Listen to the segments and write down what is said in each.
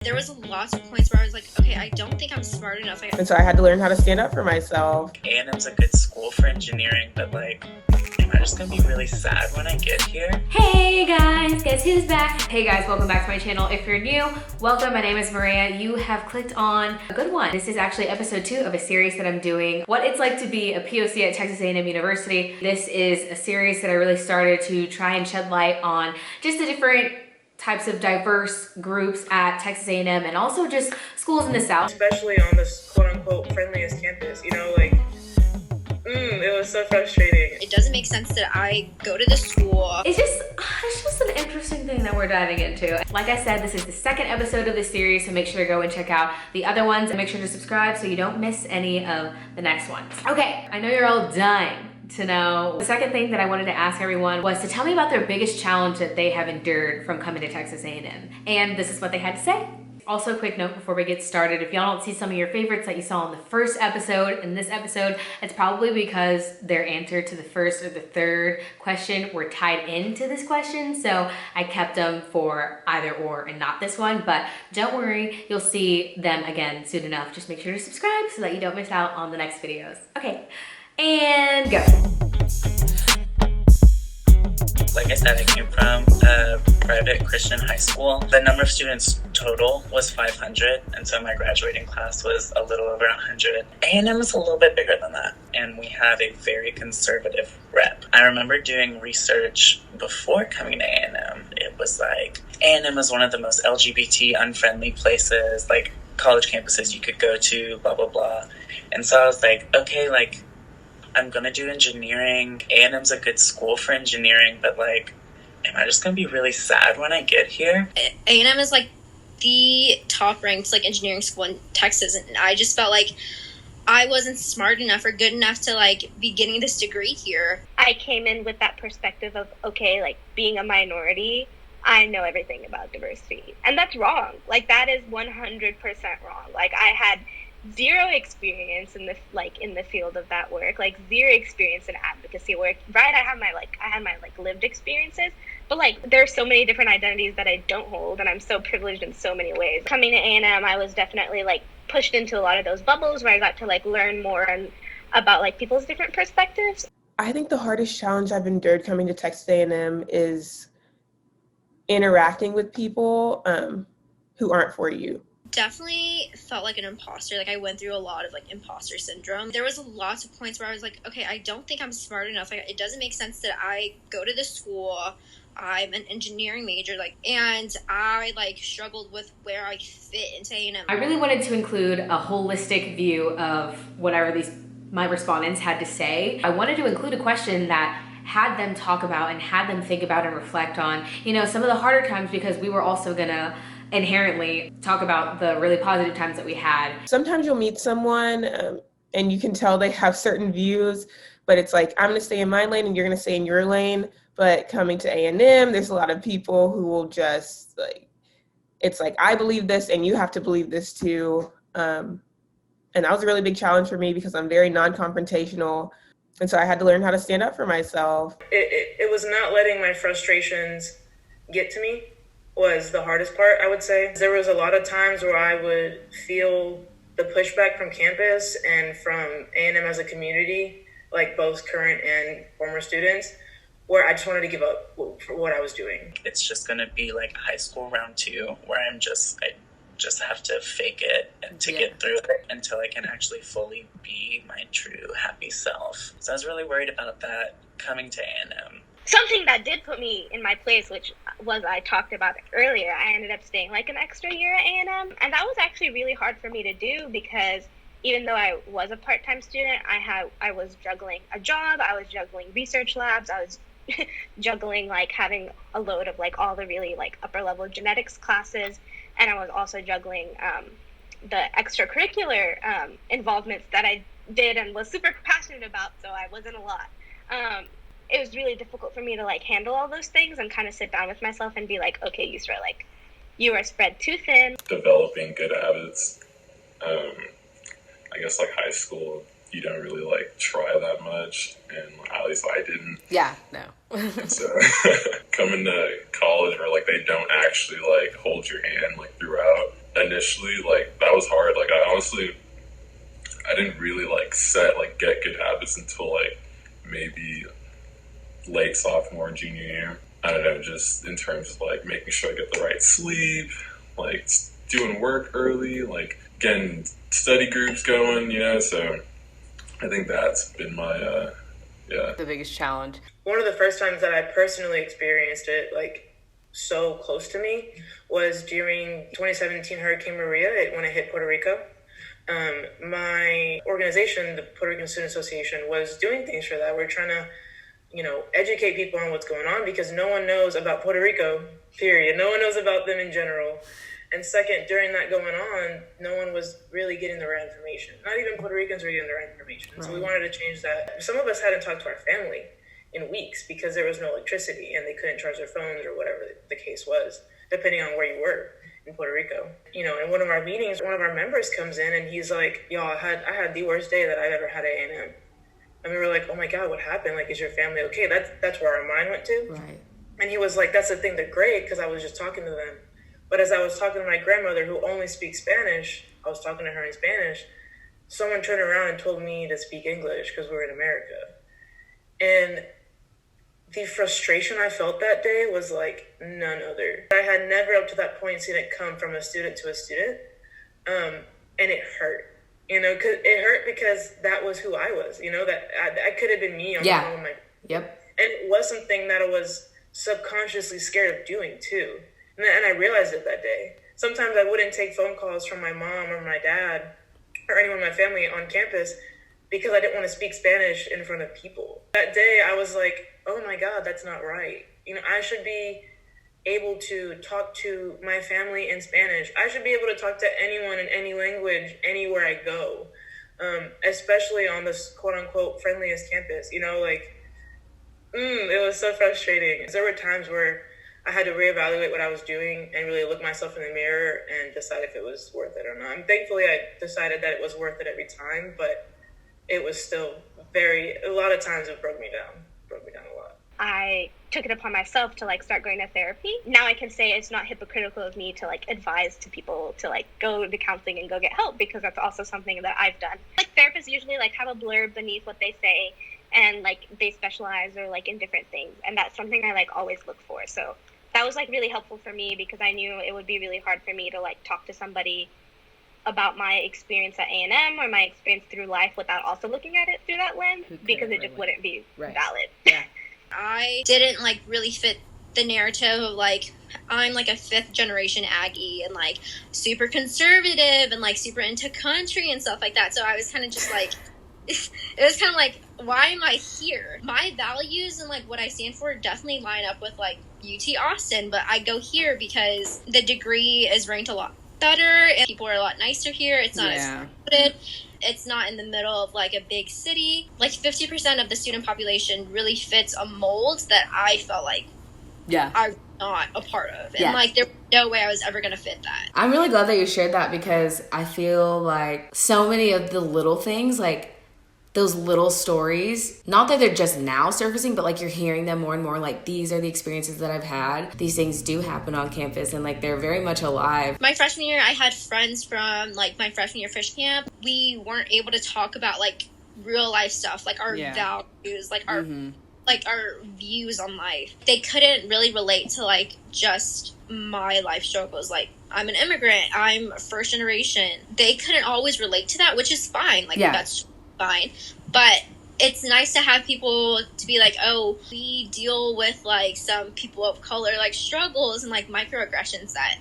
There was lots of points where I was like, okay, I don't think I'm smart enough. And so I had to learn how to stand up for myself. A&M's a good school for engineering, but like, am I just gonna be really sad when I get here? Hey guys, guess who's back? Hey guys, welcome back to my channel. If you're new, welcome. My name is Mereyah. You have clicked on a good one. This is actually episode 2 of a series that I'm doing, what it's like to be a POC at Texas A&M University. This is a series that I really started to try and shed light on just the different types of diverse groups at Texas A&M and also just schools in the South. Especially on this quote-unquote friendliest campus, you know, like, it was so frustrating. It doesn't make sense that I go to the school. It's just an interesting thing that we're diving into. Like I said, this is the second episode of this series, so make sure to go and check out the other ones and make sure to subscribe so you don't miss any of the next ones. Okay, I know you're all dying to know. The second thing that I wanted to ask everyone was to tell me about their biggest challenge that they have endured from coming to Texas A&M. And this is what they had to say. Also, quick note before we get started, if y'all don't see some of your favorites that you saw in the first episode, in this episode, it's probably because their answer to the first or the third question were tied into this question. So I kept them for either or and not this one, but don't worry, you'll see them again soon enough. Just make sure to subscribe so that you don't miss out on the next videos. Okay. And go. Like I said, I came from a private Christian high school. The number of students total was 500, and so my graduating class was a little over 100. A&M is a little bit bigger than that, and we have a very conservative rep. I remember doing research before coming to A&M. It was like, A&M is one of the most LGBT unfriendly places, like college campuses you could go to, blah, blah, blah. And so I was like, okay, like, I'm gonna do engineering. A&M's a good school for engineering, but like, am I just gonna be really sad when I get here? A&M is like the top ranked like engineering school in Texas, and I just felt like I wasn't smart enough or good enough to like be getting this degree here. I came in with that perspective of, okay, like being a minority, I know everything about diversity. And that's wrong. Like that is 100% wrong. Like I had zero experience in the field of that work, like zero experience in advocacy work, right? I had my lived experiences, but like there's so many different identities that I don't hold, and I'm so privileged in so many ways. Coming to A&M, I was definitely like pushed into a lot of those bubbles where I got to like learn more and about like people's different perspectives. I think the hardest challenge I've endured coming to Texas A&M is interacting with people who aren't for you. Definitely felt like an imposter. Like I went through a lot of like imposter syndrome. There was lots of points where I was like, okay, I don't think I'm smart enough. It doesn't make sense that I go to this school. I'm an engineering major, and I struggled with where I fit into A&M. I really wanted to include a holistic view of whatever my respondents had to say. I wanted to include a question that had them talk about and had them think about and reflect on, some of the harder times, because we were also gonna inherently talk about the really positive times that we had. Sometimes you'll meet someone and you can tell they have certain views, but it's like, I'm gonna stay in my lane and you're gonna stay in your lane. But coming to A&M, there's a lot of people who will just it's like, I believe this and you have to believe this too. And that was a really big challenge for me because I'm very non-confrontational. And so I had to learn how to stand up for myself. It was not letting my frustrations get to me was the hardest part, I would say. There was a lot of times where I would feel the pushback from campus and from A&M as a community, like both current and former students, where I just wanted to give up for what I was doing. It's just gonna be like high school round 2, where I just have to fake it and to get through it until I can actually fully be my true happy self. So I was really worried about that coming to A&M. Something that did put me in my place, which was I talked about earlier, I ended up staying like an extra year at A&M. And that was actually really hard for me to do because even though I was a part-time student, I was juggling a job, I was juggling research labs, I was juggling like having a load of like all the really like upper level genetics classes, and I was also juggling the extracurricular involvements that I did and was super passionate about, so I wasn't a lot. It was really difficult for me to like handle all those things and kind of sit down with myself and be like, okay, Yusra, like you are spread too thin. Developing good habits. I guess like high school, you don't really like try that much, and at least I didn't. Yeah, no. So coming to college where like they don't actually like hold your hand like throughout, initially, like, that was hard. Like, I didn't really, like, get good habits until, like, maybe late sophomore and junior year. I don't know, just in terms of, like, making sure I get the right sleep, like, doing work early, like, getting study groups going, you know, so I think that's been my, the biggest challenge. One of the first times that I personally experienced it, like, so close to me, was during 2017 Hurricane Mereyah, when it hit Puerto Rico. My organization, the Puerto Rican Student Association, was doing things for that. We're trying to, you know, educate people on what's going on, because no one knows about Puerto Rico, period. No one knows about them in general. And second, during that going on, no one was really getting the right information. Not even Puerto Ricans were getting the right information. Right. So we wanted to change that. Some of us hadn't talked to our family in weeks because there was no electricity and they couldn't charge their phones or whatever the case was, depending on where you were in Puerto Rico. You know, in one of our meetings, one of our members comes in and he's like, y'all, I had the worst day that I've ever had at A&M. And we were like, oh my God, what happened? Like, is your family okay? That's where our mind went to. Right. And he was like, that's the thing, they're great, because I was just talking to them. But as I was talking to my grandmother, who only speaks Spanish, I was talking to her in Spanish, someone turned around and told me to speak English because we're in America. And the frustration I felt that day was like none other. I had never up to that point seen it come from a student to a student. And it hurt, you know, cause it hurt because that was who I was, you know, that could have been me on my own. Yep. And it was something that I was subconsciously scared of doing too. And I realized it that day. Sometimes I wouldn't take phone calls from my mom or my dad or anyone in my family on campus because I didn't want to speak Spanish in front of people. That day I was like, oh my God, that's not right. You know, I should be able to talk to my family in Spanish. I should be able to talk to anyone in any language anywhere I go, especially on this quote unquote friendliest campus. You know, like, it was so frustrating. There were times where I had to reevaluate what I was doing and really look myself in the mirror and decide if it was worth it or not. And thankfully, I decided that it was worth it every time, but it was still a lot of times it broke me down a lot. I took it upon myself to like start going to therapy. Now I can say it's not hypocritical of me to like advise to people to like go to counseling and go get help, because that's also something that I've done. Like therapists usually like have a blurb beneath what they say, and like they specialize or like in different things, and that's something I like always look for. So that was like really helpful for me, because I knew it would be really hard for me to like talk to somebody about my experience at A&M or my experience through life without also looking at it through that lens, because it just wouldn't be valid. Yeah. I didn't like really fit the narrative of like I'm like a 5th generation Aggie and like super conservative and like super into country and stuff like that. So I was kind of just like, it was kind of like, why am I here? My values and like what I stand for definitely line up with like UT Austin, but I go here because the degree is ranked a lot better and people are a lot nicer here. It's not as crowded. It's not in the middle of like a big city. Like 50% of the student population really fits a mold that I felt like I'm not a part of. And like there was no way I was ever going to fit that. I'm really glad that you shared that, because I feel like so many of the little things, like those little stories, not that they're just now surfacing, but like you're hearing them more and more, like these are the experiences that I've had. These things do happen on campus and like they're very much alive. My freshman year, I had friends from like my freshman year fish camp. We weren't able to talk about like real life stuff, like our values, like our like our views on life. They couldn't really relate to like just my life struggles. Like I'm an immigrant, I'm first generation. They couldn't always relate to that, which is fine. Like that's fine, but it's nice to have people to be like, oh, we deal with like some people of color like struggles and like microaggressions that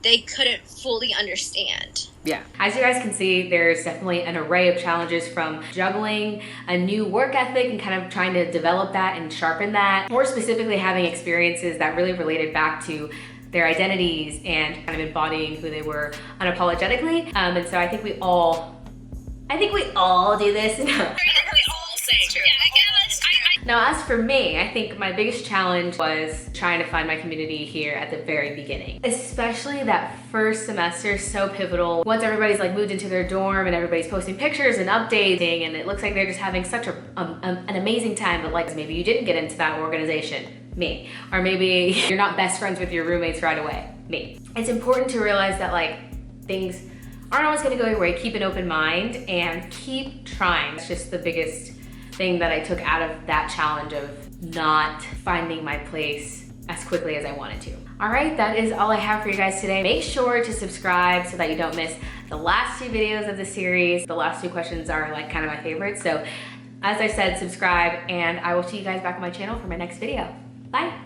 they couldn't fully understand. Yeah. As you guys can see, there's definitely an array of challenges, from juggling a new work ethic and kind of trying to develop that and sharpen that, more specifically having experiences that really related back to their identities and kind of embodying who they were unapologetically. And so I think we all do this. Now, as for me, I think my biggest challenge was trying to find my community here at the very beginning. Especially that first semester, so pivotal. Once everybody's like moved into their dorm and everybody's posting pictures and updating, and it looks like they're just having such an amazing time, but like maybe you didn't get into that organization, me. Or maybe you're not best friends with your roommates right away, me. It's important to realize that like things aren't always gonna go your way. Keep an open mind and keep trying. It's just the biggest thing that I took out of that challenge of not finding my place as quickly as I wanted to. All right, that is all I have for you guys today. Make sure to subscribe so that you don't miss the last 2 videos of the series. The last 2 questions are like kind of my favorites. So as I said, subscribe, and I will see you guys back on my channel for my next video. Bye.